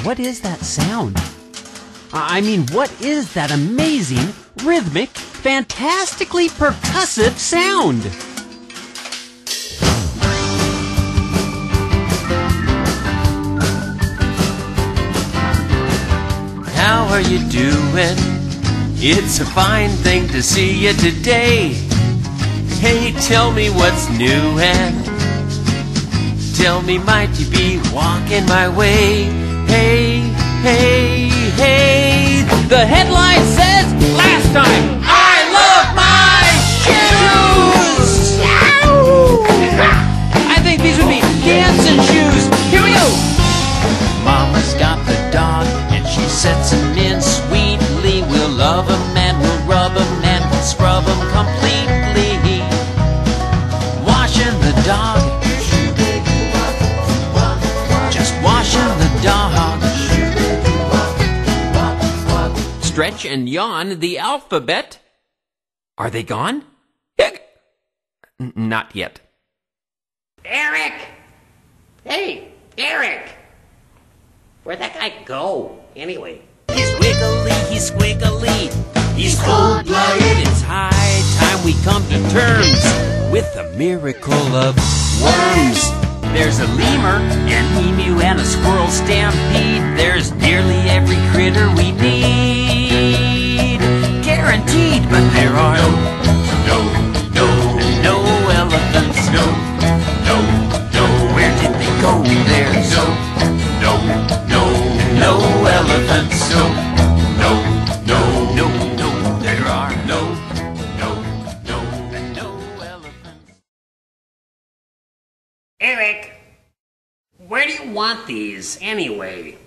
What is that sound? I mean, what is that amazing, rhythmic, fantastically percussive sound? How are you doing? It's a fine thing to see you today. Hey, tell me what's new and tell me, might you be walking my way? Hey, hey, hey. The headline says, last time, I love my shoes! I think these would be dancing shoes. Here we go! Mama's got the dog and she sets him in sweetly. We'll love him and we'll rub him and we'll scrub him completely. Washing the dog, just washing the dog. Stretch and yawn the alphabet. Are they gone? Not yet. Eric! Hey, Eric! Where'd that guy go, anyway? He's wiggly, he's squiggly, he's cold-blooded. It's high time we come to terms with the miracle of worms. There's a lemur, an emu, and a squirrel stampede. There's nearly every critter we need, guaranteed. But there are no elephants. No. Where did they go? There's no elephants. No. There are no elephants. Eric! Where do you want these, anyway?